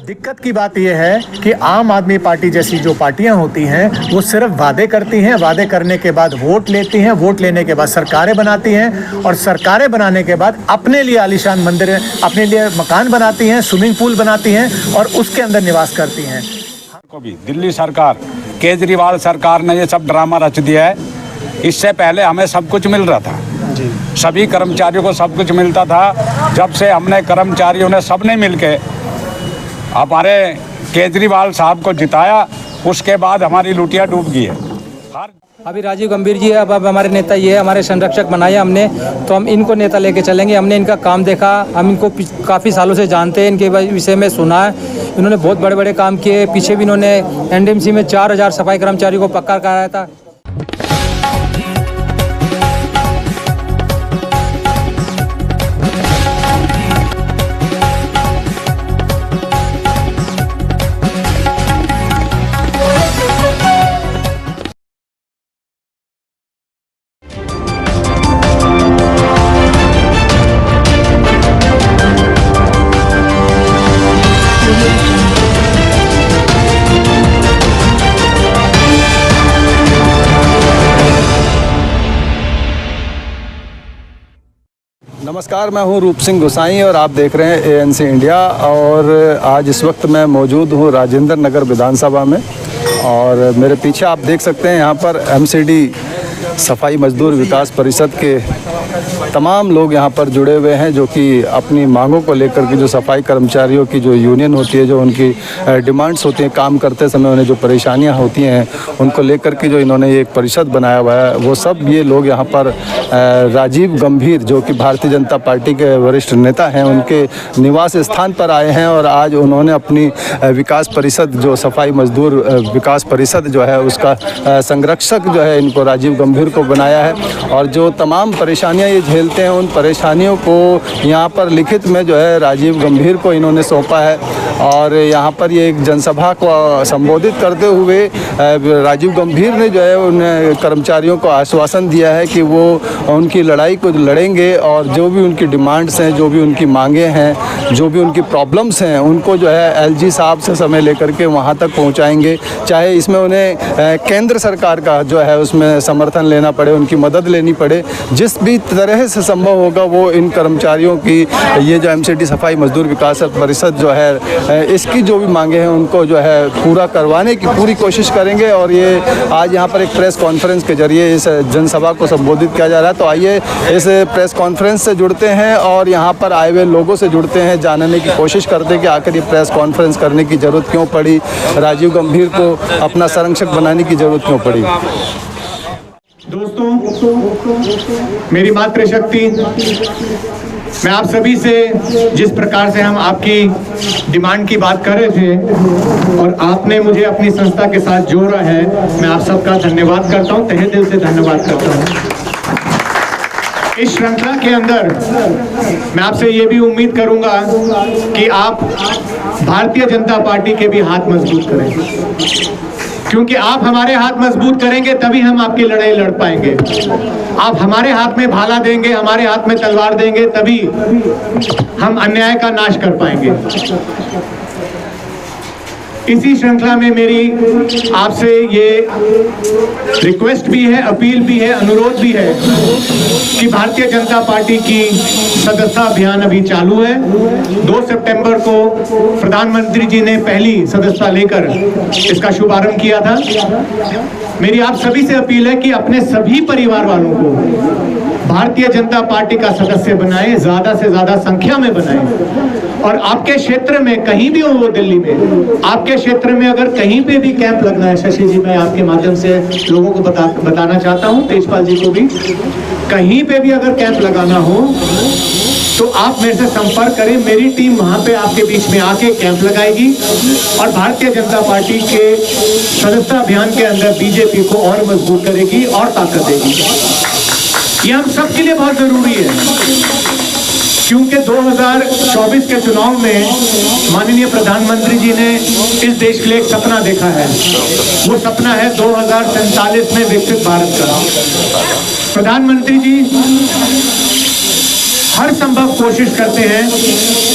दिक्कत की बात यह है कि आम आदमी पार्टी जैसी जो पार्टियां होती हैं वो सिर्फ वादे करती हैं, वादे करने के बाद वोट लेती हैं, वोट लेने के बाद सरकारें बनाती हैं और सरकारें बनाने के बाद अपने लिए आलीशान मंदिर, अपने लिए मकान बनाती हैं, स्विमिंग पूल बनाती हैं और उसके अंदर निवास करती हैं। को भी दिल्ली सरकार, केजरीवाल सरकार ने ये सब ड्रामा रच दिया है। इससे पहले हमें सब कुछ मिल रहा था, सभी कर्मचारियों को सब कुछ मिलता था। जब से हमने कर्मचारियों ने सबने मिलके हमारे केजरीवाल साहब को जिताया, उसके बाद हमारी लुटिया डूब गई है। अभी राजीव गंभीर जी अब हमारे नेता ये हमारे संरक्षक बनाए हमने, तो हम इनको नेता लेके चलेंगे। हमने इनका काम देखा, हम इनको काफ़ी सालों से जानते हैं, इनके विषय में सुना है। इन्होंने बहुत बड़े बड़े काम किए। पीछे भी इन्होंने एनडीएमसी में 4000 सफाई कर्मचारियों को पक्का कराया था। नमस्कार, मैं हूं रूप सिंह गोसाई और आप देख रहे हैं एएनसी इंडिया। और आज इस वक्त मैं मौजूद हूं राजेंद्र नगर विधानसभा में और मेरे पीछे आप देख सकते हैं यहाँ पर एमसीडी सफाई मजदूर विकास परिषद के तमाम लोग यहाँ पर जुड़े हुए हैं, जो कि अपनी मांगों को लेकर के, जो सफाई कर्मचारियों की जो यूनियन होती है, जो उनकी डिमांड्स होती हैं, काम करते समय उन्हें जो परेशानियाँ होती हैं, उनको लेकर के जो इन्होंने ये एक परिषद बनाया हुआ है, वो सब ये लोग यहाँ पर राजीव गंभीर, जो कि भारतीय जनता पार्टी के वरिष्ठ नेता हैं, उनके निवास स्थान पर आए हैं और आज उन्होंने अपनी विकास परिषद, जो सफाई मजदूर विकास परिषद जो है, उसका संरक्षक जो है, इनको राजीव गंभीर को बनाया है। और जो तमाम परेशानियां ये झेलते हैं, उन परेशानियों को यहाँ पर लिखित में जो है राजीव गंभीर को इन्होंने सौंपा है। और यहाँ पर ये एक जनसभा को संबोधित करते हुए राजीव गंभीर ने जो है उन कर्मचारियों को आश्वासन दिया है कि वो उनकी लड़ाई को लड़ेंगे और जो भी उनकी डिमांड्स हैं, जो भी उनकी मांगे हैं, जो भी उनकी प्रॉब्लम्स हैं, उनको जो है एलजी साहब से समय लेकर के वहाँ तक पहुँचाएंगे। चाहे इसमें उन्हें केंद्र सरकार का जो है उसमें समर्थन लेना पड़े, उनकी मदद लेनी पड़े, जिस भी तरह से संभव होगा वो इन कर्मचारियों की ये जो एमसीडी सफाई मजदूर विकास परिषद जो है, इसकी जो भी मांगे हैं उनको जो है पूरा करवाने की पूरी कोशिश करेंगे। और ये आज यहाँ पर एक प्रेस कॉन्फ्रेंस के जरिए इस जनसभा को संबोधित किया जा रहा है। तो आइए इस प्रेस कॉन्फ्रेंस से जुड़ते हैं और यहाँ पर आए हुए लोगों से जुड़ते हैं, जानने की कोशिश करते हैं कि आखिर ये प्रेस कॉन्फ्रेंस करने की ज़रूरत क्यों पड़ी, राजीव गंभीर को अपना संरक्षक बनाने की ज़रूरत क्यों पड़ी। दोस्तों, मेरी मातृशक्ति, मैं आप सभी से जिस प्रकार से हम आपकी डिमांड की बात कर रहे थे और आपने मुझे अपनी संस्था के साथ जोड़ा है, मैं आप सबका धन्यवाद करता हूं, तहे दिल से धन्यवाद करता हूं। इस श्रृंखला के अंदर मैं आपसे ये भी उम्मीद करूंगा कि आप भारतीय जनता पार्टी के भी हाथ मजबूत करें, क्योंकि आप हमारे हाथ मजबूत करेंगे तभी हम आपकी लड़ाई लड़ पाएंगे। आप हमारे हाथ में भाला देंगे, हमारे हाथ में तलवार देंगे, तभी हम अन्याय का नाश कर पाएंगे। इसी श्रृंखला में मेरी आपसे ये रिक्वेस्ट भी है, अपील भी है, अनुरोध भी है कि भारतीय जनता पार्टी की सदस्यता अभियान अभी चालू है। 2 सितंबर को प्रधानमंत्री जी ने पहली सदस्यता लेकर इसका शुभारंभ किया था। मेरी आप सभी से अपील है कि अपने सभी परिवार वालों को भारतीय जनता पार्टी का सदस्य बनाएं, ज्यादा से ज्यादा संख्या में बनाएं। और आपके क्षेत्र में कहीं भी हो, वो दिल्ली में आपके क्षेत्र में अगर कहीं पे भी कैंप लगना है, शशि जी मैं आपके माध्यम से लोगों को बताना चाहता हूं, तेजपाल जी को भी, कहीं पे भी अगर कैंप लगाना हो तो आप मेरे से संपर्क करें। मेरी टीम वहां पे आपके बीच में आके कैंप लगाएगी और भारतीय जनता पार्टी के सदस्यता अभियान के अंदर बीजेपी को और मजबूत करेगी और ताकत देगी। ये हम सबके लिए बहुत जरूरी है, क्योंकि 2024 के चुनाव में माननीय प्रधानमंत्री जी ने इस देश के लिए एक सपना देखा है। वो सपना है 2047 में विकसित भारत का। प्रधानमंत्री जी हर संभव कोशिश करते हैं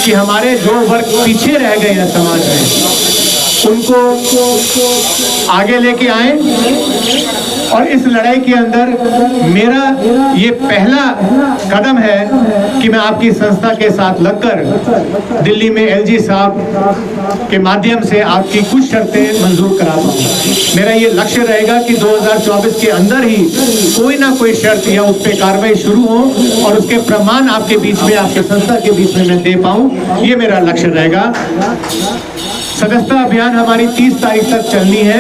कि हमारे जो वर्ग पीछे रह गए हैं समाज में उनको आगे लेके आए। और इस लड़ाई के अंदर मेरा ये पहला कदम है कि मैं आपकी संस्था के साथ लगकर दिल्ली में एलजी साहब के माध्यम से आपकी कुछ शर्तें मंजूर करा पाऊँ। मेरा ये लक्ष्य रहेगा कि 2024 के अंदर ही कोई ना कोई शर्त या उस पर कार्रवाई शुरू हो और उसके प्रमाण आपके बीच में, आपके संस्था के बीच में मैं दे पाऊँ, ये मेरा लक्ष्य रहेगा। सदस्यता अभियान हमारी 30 तारीख तक चलनी है।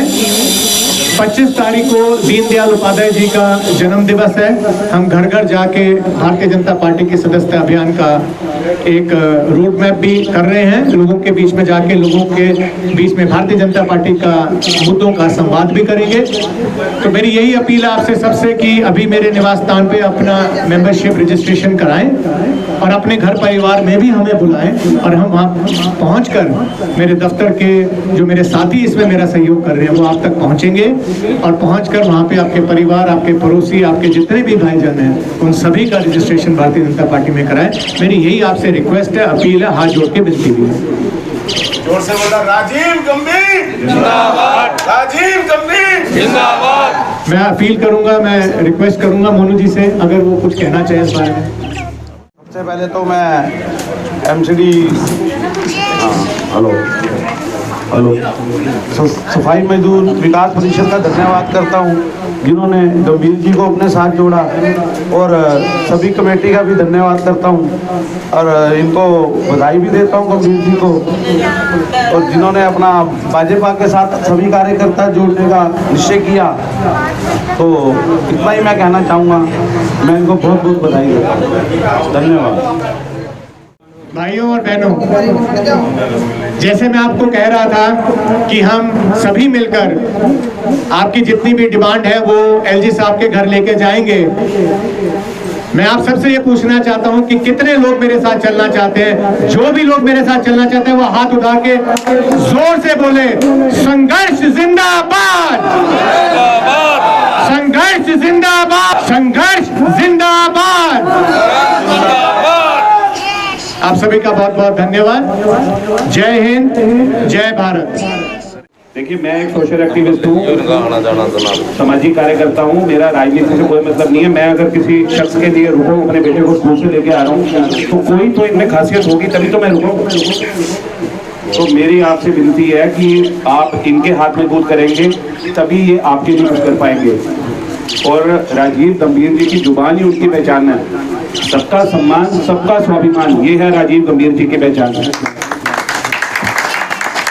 25 तारीख को दीनदयाल उपाध्याय जी का जन्म दिवस है। हम घर घर जाके भारतीय जनता पार्टी की सदस्यता अभियान का एक रोड मैप भी कर रहे हैं। लोगों के बीच में जाके लोगों के बीच में भारतीय जनता पार्टी का मुद्दों का संवाद भी करेंगे। तो मेरी यही अपील है आपसे सबसे कि अभी मेरे निवास स्थान पे अपना मेंबरशिप रजिस्ट्रेशन कराएं और अपने घर परिवार में भी हमें बुलाएं और हम वहाँ पहुँचकर मेरे दफ्तर के जो मेरे साथी इसमें मेरा सहयोग कर रहे हैं वो आप तक पहुँचेंगे और पहुंचकर वहां पे आपके परिवार, आपके पड़ोसी, आपके जितने भी भाईजान हैं उन सभी का रजिस्ट्रेशन भारतीय जनता पार्टी में कराएं। मेरी यही आपसे रिक्वेस्ट है, अपील है, हाथ जोड़ के विनती भी है। जोर से बोला राजीव गंभीर जिंदाबाद, राजीव गंभीर जिंदाबाद। मैं अपील करूंगा, मैं रिक्वेस्ट करूंगा मोनू जी से अगर वो कुछ कहना चाहे इस बारे में। सबसे पहले तो मैं एमसीडी सफाई मजदूर विकास परिषद का धन्यवाद करता हूं जिन्होंने गंभीर जी को अपने साथ जोड़ा और सभी कमेटी का भी धन्यवाद करता हूं और इनको बधाई भी देता हूं गंभीर जी को और जिन्होंने अपना भाजपा के साथ सभी कार्यकर्ता जोड़ने का निश्चय किया। तो इतना ही मैं कहना चाहूँगा, मैं इनको बहुत बहुत बधाई देता हूँ। धन्यवाद। भाइयों और बहनों, जैसे मैं आपको कह रहा था कि हम सभी मिलकर आपकी जितनी भी डिमांड है वो एलजी साहब के घर लेके जाएंगे। मैं आप सबसे ये पूछना चाहता हूं कि कितने लोग मेरे साथ चलना चाहते हैं। जो भी लोग मेरे साथ चलना चाहते हैं वो हाथ उठा के जोर से बोले, संघर्ष जिंदाबाद, संघर्ष जिंदाबाद, संघर्ष जिंदाबाद। आप सभी का बहुत बहुत धन्यवाद। जय हिंद, जय भारत। देखिए, मैं एक सोशल एक्टिविस्ट हूँ, सामाजिक कार्यकर्ता हूँ। मेरा राजनीति से कोई मतलब नहीं है। मैं अगर किसी शख्स के लिए रुका हूँ, अपने बेटे को स्कूल से लेके आ रहा हूँ, तो कोई तो इनमें खासियत होगी तभी तो मैं रुका हूँ। तो मेरी आपसे विनती है कि आप इनके हाथ में दूध करेंगे तभी ये आपके लिए कुछ कर पाएंगे। और राजीव गंभीर जी की जुबान ही उनकी पहचान है। सबका सम्मान, सबका स्वाभिमान, ये है राजीव गंभीर जी की पहचान है।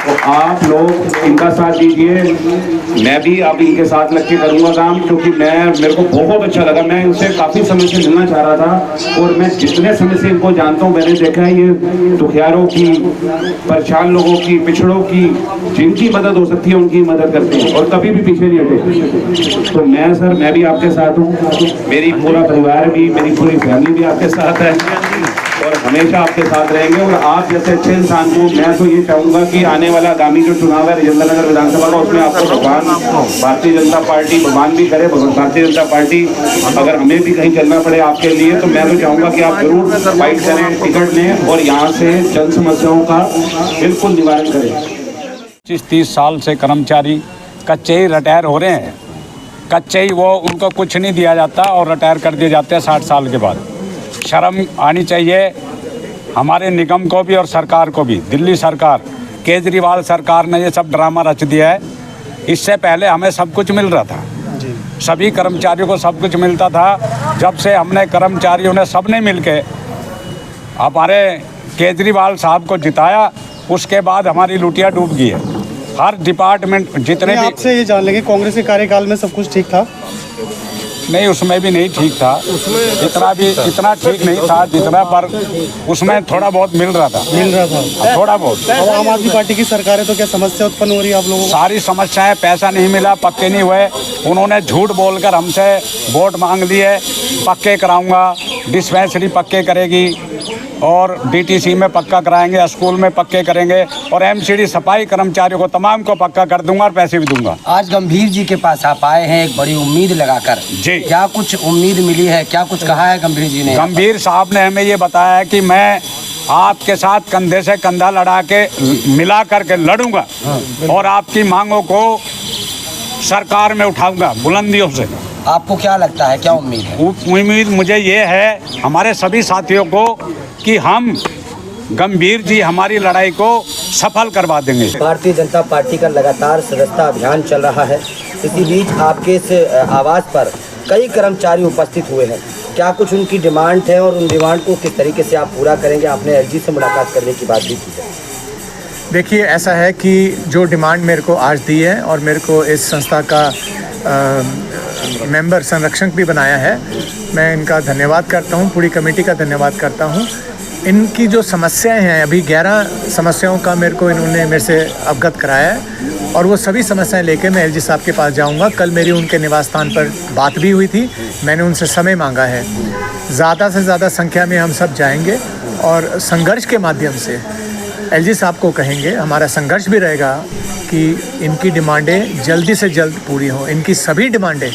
तो आप लोग इनका साथ दीजिए। मैं भी अब इनके साथ लग के करूँगा काम, क्योंकि मेरे को बहुत अच्छा लगा। मैं इनसे काफ़ी समय से मिलना चाह रहा था और मैं जितने समय से इनको जानता हूँ मैंने देखा है ये दुखियारों की, परेशान लोगों की, पिछड़ों की, जिनकी मदद हो सकती है उनकी मदद करते हैं और कभी भी पीछे नहीं हटे। तो मैं भी आपके साथ हूँ, मेरी पूरा परिवार भी, मेरी पूरी फैमिली भी आपके साथ है और हमेशा आपके साथ रहेंगे। और आप जैसे अच्छे इंसान को मैं तो ये चाहूँगा कि आने वाला आगामी जो चुनाव है राजेंद्र नगर विधानसभा का, उसमें आपको भगवान भारतीय जनता पार्टी भगवान भी करे, भारतीय जनता पार्टी अगर हमें भी कहीं चलना पड़े आपके लिए, तो मैं तो चाहूँगा कि आप जरूर फाइट करें, टिकट लें और यहाँ से जन समस्याओं का बिल्कुल निवारण करें। 25-30 साल से कर्मचारी कच्चे ही रिटायर हो रहे हैं। कच्चे ही, वो उनको कुछ नहीं दिया जाता और रिटायर कर दिए जाते हैं 60 साल के बाद। शर्म आनी चाहिए हमारे निगम को भी और सरकार को भी। दिल्ली सरकार, केजरीवाल सरकार ने ये सब ड्रामा रच दिया है। इससे पहले हमें सब कुछ मिल रहा था, सभी कर्मचारियों को सब कुछ मिलता था। जब से हमने कर्मचारियों ने सबने मिलके हमारे केजरीवाल साहब को जिताया, उसके बाद हमारी लुटिया डूब गई है। हर डिपार्टमेंट जितने भी। आपसे ये जान लेंगे, कांग्रेस के कार्यकाल में सब कुछ ठीक था? नहीं, उसमें भी नहीं ठीक था, इतना ठीक नहीं था जितना, पर उसमें थोड़ा बहुत मिल रहा था थोड़ा बहुत। अब आम आदमी पार्टी की सरकार है तो क्या समस्या उत्पन्न हो रही है आप लोगों को? सारी समस्याएं, पैसा नहीं मिला, पक्के नहीं हुए। उन्होंने झूठ बोलकर हमसे वोट मांग लिए, पक्के कराऊंगा, डिस्पेंसरी पक्के करेगी, और डीटीसी में पक्का कराएंगे, स्कूल में पक्के करेंगे और एमसीडी सफाई कर्मचारियों को तमाम को पक्का कर दूंगा और पैसे भी दूंगा। आज गंभीर जी के पास आप आए हैं एक बड़ी उम्मीद लगाकर। जी। क्या कुछ उम्मीद मिली है, क्या कुछ कहा है गंभीर जी ने? गंभीर साहब ने हमें ये बताया है कि मैं आपके साथ कंधे से कंधा लड़ा के मिला करके लड़ूंगा और आपकी मांगों को सरकार में उठाऊंगा बुलंदियों से। आपको क्या लगता है, क्या उम्मीद है? उम्मीद मुझे ये है हमारे सभी साथियों को कि हम गंभीर जी हमारी लड़ाई को सफल करवा देंगे। भारतीय जनता पार्टी का लगातार सदस्यता अभियान चल रहा है। इसी बीच आपके इस आवास पर कई कर्मचारी उपस्थित हुए हैं। क्या कुछ उनकी डिमांड है और उन डिमांड को किस तरीके से आप पूरा करेंगे? आपने एलजी से मुलाकात करने की बात भी की है। देखिए, ऐसा है कि जो डिमांड मेरे को आज दी है और मेरे को इस संस्था का मेंबर संरक्षक भी बनाया है, मैं इनका धन्यवाद करता हूँ, पूरी कमेटी का धन्यवाद करता हूँ। इनकी जो समस्याएं हैं, अभी 11 समस्याओं का इन्होंने मेरे से अवगत कराया है और वो सभी समस्याएं लेके मैं एलजी साहब के पास जाऊंगा। कल मेरी उनके निवास स्थान पर बात भी हुई थी, मैंने उनसे समय मांगा है। ज़्यादा से ज़्यादा संख्या में हम सब जाएंगे और संघर्ष के माध्यम से एलजी साहब को कहेंगे, हमारा संघर्ष भी रहेगा कि इनकी डिमांडें जल्दी से जल्द पूरी हों। इनकी सभी डिमांडें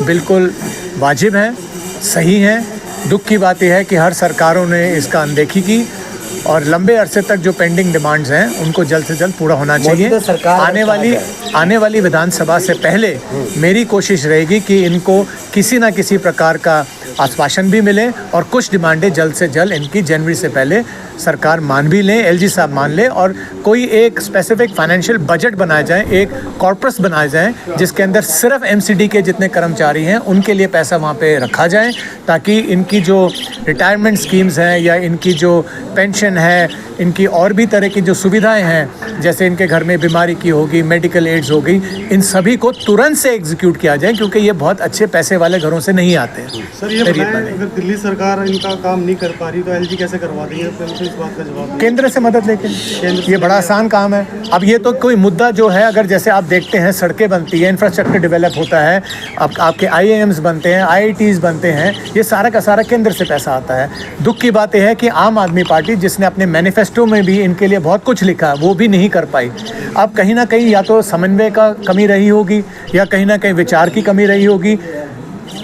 बिल्कुल वाजिब हैं, सही हैं। दुख की बात यह है कि हर सरकारों ने इसका अनदेखी की और लंबे अरसे तक जो पेंडिंग डिमांड्स हैं उनको जल्द से जल्द पूरा होना चाहिए। आने वाली विधानसभा से पहले मेरी कोशिश रहेगी कि इनको किसी ना किसी प्रकार का आश्वासन भी मिले और कुछ डिमांडें जल्द से जल्द इनकी जनवरी से पहले सरकार मान भी लें, एलजी साहब मान लें और कोई एक स्पेसिफिक फाइनेंशियल बजट बनाया जाए, एक कॉर्पस बनाया जाए जिसके अंदर सिर्फ एमसीडी के जितने कर्मचारी हैं उनके लिए पैसा वहाँ पे रखा जाए, ताकि इनकी जो रिटायरमेंट स्कीम्स हैं या इनकी जो पेंशन है, इनकी और भी तरह की जो सुविधाएं हैं, जैसे इनके घर में बीमारी की होगी, मेडिकल एड्स होगी, इन सभी को तुरंत से एग्जीक्यूट किया जाए, क्योंकि ये बहुत अच्छे पैसे वाले घरों से नहीं आते। सर ये बताएं, अगर दिल्ली सरकार इनका काम नहीं कर पा रही तो एलजी कैसे करवा देगी? इस बात का जवाब केंद्र से मदद लेके, ये बड़ा आसान काम है। अब ये तो कोई मुद्दा जो है, अगर जैसे आप देखते हैं सड़कें बनती है, इंफ्रास्ट्रक्चर डेवलप होता है, अब आपके IIMs बनते हैं, IITs बनते हैं, ये सारा का सारा केंद्र से पैसा आता है। दुख की बात यह है कि आम आदमी पार्टी, जिसने अपने मैनिफेस्टो में भी इनके लिए बहुत कुछ लिखा, वो भी नहीं कर पाई। अब कहीं ना कहीं या तो समन्वय का कमी रही होगी या कहीं ना कहीं विचार की कमी रही होगी।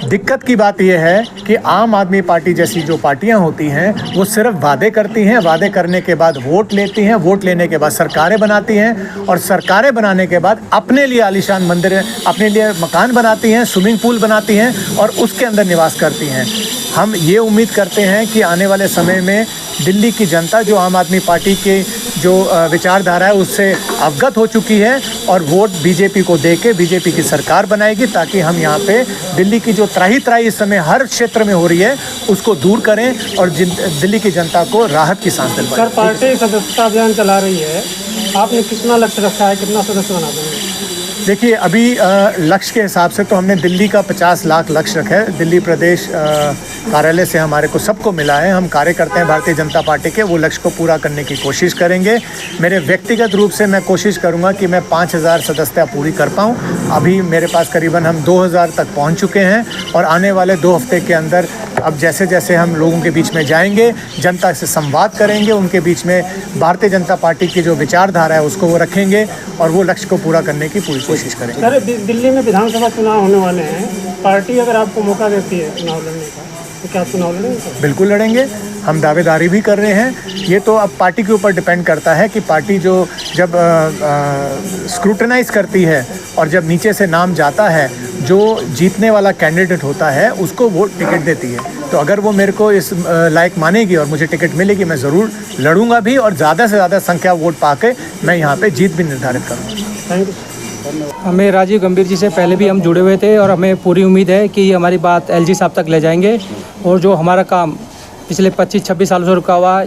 दिक्कत की बात यह है कि आम आदमी पार्टी जैसी जो पार्टियां होती हैं वो सिर्फ वादे करती हैं, वादे करने के बाद वोट लेती हैं, वोट लेने के बाद सरकारें बनाती हैं और सरकारें बनाने के बाद अपने लिए आलीशान मंदिर, अपने लिए मकान बनाती हैं, स्विमिंग पूल बनाती हैं और उसके अंदर निवास करती हैं। हम ये उम्मीद करते हैं कि आने वाले समय में दिल्ली की जनता जो आम आदमी पार्टी के जो विचारधारा है उससे अवगत हो चुकी है और वोट बीजेपी को देके बीजेपी की सरकार बनाएगी, ताकि हम यहाँ पे दिल्ली की जो त्राही इस समय हर क्षेत्र में हो रही है उसको दूर करें और दिल्ली की जनता को राहत की सांस दिलवाएं। सर, पार्टी सदस्यता अभियान चला रही है, आपने कितना लक्ष्य रखा है, कितना सदस्य बना देंगे? देखिए, अभी लक्ष्य के हिसाब से तो हमने दिल्ली का 50 लाख लक्ष्य रखा है। दिल्ली प्रदेश कार्यालय से हमारे को सबको मिला है, हम कार्य करते हैं भारतीय जनता पार्टी के, वो लक्ष्य को पूरा करने की कोशिश करेंगे। मेरे व्यक्तिगत रूप से मैं कोशिश करूंगा कि मैं 5000 सदस्यता पूरी कर पाऊं। अभी मेरे पास करीबन हम 2000 तक पहुंच चुके हैं और आने वाले 2 हफ्ते के अंदर अब जैसे जैसे हम लोगों के बीच में जाएंगे, जनता से संवाद करेंगे, उनके बीच में भारतीय जनता पार्टी की जो विचारधारा है उसको वो रखेंगे और वो लक्ष्य को पूरा करने की पूरी कोशिश करेंगे। सर, दिल्ली में विधानसभा चुनाव होने वाले हैं, पार्टी अगर आपको मौका देती है चुनाव लड़ने का तो क्या चुनाव लड़ेंगे? बिल्कुल लड़ेंगे, हम दावेदारी भी कर रहे हैं। ये तो अब पार्टी के ऊपर डिपेंड करता है कि पार्टी जो जब स्क्रूटनाइज करती है और जब नीचे से नाम जाता है, जो जीतने वाला कैंडिडेट होता है उसको वोट टिकट देती है। तो अगर वो मेरे को इस लायक मानेगी और मुझे टिकट मिलेगी, मैं ज़रूर लड़ूंगा भी और ज़्यादा से ज़्यादा संख्या वोट पाके मैं यहाँ पे जीत भी निर्धारित करूँगा। Thank you. हमें राजीव गंभीर जी से पहले भी हम जुड़े हुए थे और हमें पूरी उम्मीद है कि हमारी बात एलजी साहब तक ले जाएंगे और जो हमारा काम पिछले 25-26 सालों से रुका हुआ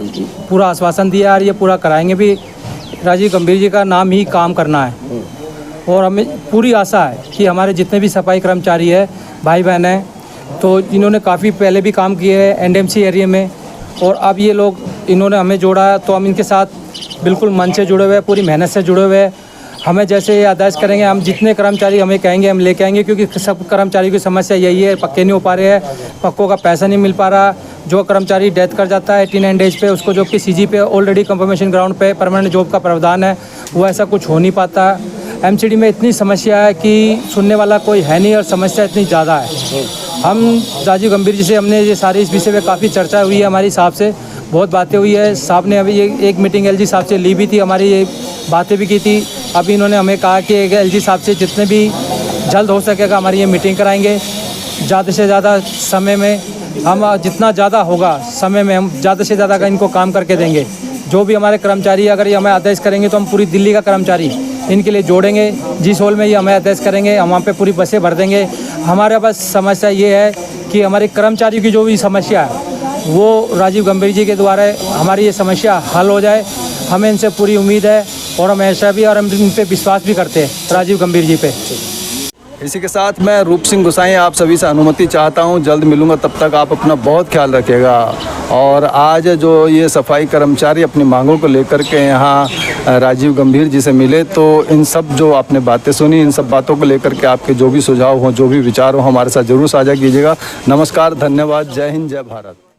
पूरा आश्वासन दिया और ये पूरा कराएंगे भी। राजीव गंभीर जी का नाम ही काम करना है और हमें पूरी आशा है कि हमारे जितने भी सफाई कर्मचारी है, भाई बहन हैं, तो इन्होंने काफ़ी पहले भी काम किए हैं एनडीएमसी एरिया में और अब ये लोग इन्होंने हमें जोड़ा है तो हम इनके साथ बिल्कुल मन से जुड़े हुए हैं, पूरी मेहनत से जुड़े हुए हैं। हमें जैसे ये आदेश करेंगे, हम जितने कर्मचारी हमें कहेंगे हम लेके आएंगे, क्योंकि सब कर्मचारियों की समस्या यही है, पक्के नहीं हो पा रहे हैं, पक्कों का पैसा नहीं मिल पा रहा। जो कर्मचारी डेथ कर जाता है 89 डेज पे, उसको जो कि सीजी पे ऑलरेडी कंफर्मेशन ग्राउंड पे परमानेंट जॉब का प्रावधान है, वो ऐसा कुछ हो नहीं पाता। एमसीडी में इतनी समस्या है कि सुनने वाला कोई है नहीं और समस्या इतनी ज़्यादा है। हम राजीव गंभीर जी से हमने ये सारी इस विषय में काफ़ी चर्चा हुई है, हमारी साहब से बहुत बातें हुई है। साहब ने अभी एक मीटिंग एलजी साहब से ली भी थी, हमारी ये बातें भी की थी। अभी इन्होंने हमें कहा कि एलजी साहब से जितने भी जल्द हो सकेगा हमारी ये मीटिंग कराएंगे। ज़्यादा से ज़्यादा समय में हम जितना ज़्यादा होगा समय में हम ज़्यादा से ज़्यादा का इनको काम करके देंगे। जो भी हमारे कर्मचारी अगर ये हमें आदेश करेंगे तो हम पूरी दिल्ली का कर्मचारी इनके लिए जोड़ेंगे। जिस हॉल में ये हमें आदेश करेंगे हम वहाँ पे पूरी बसें भर देंगे। हमारे पास समस्या ये है कि हमारे कर्मचारियों की जो भी समस्या है वो राजीव गंभीर जी के द्वारा हमारी ये समस्या हल हो जाए। हमें इनसे पूरी उम्मीद है और हम ऐसा भी और हम इन पे विश्वास भी करते हैं राजीव गंभीर जी पे। इसी के साथ मैं रूप सिंह गोसाई आप सभी से अनुमति चाहता हूं, जल्द मिलूंगा, तब तक आप अपना बहुत ख्याल रखिएगा। और आज जो ये सफाई कर्मचारी अपनी मांगों को लेकर के यहाँ राजीव गंभीर जी से मिले, तो इन सब जो आपने बातें सुनी, इन सब बातों को लेकर के आपके जो भी सुझाव हों, जो भी विचार हो, हमारे साथ ज़रूर साझा कीजिएगा। नमस्कार, धन्यवाद, जय हिंद, जय भारत।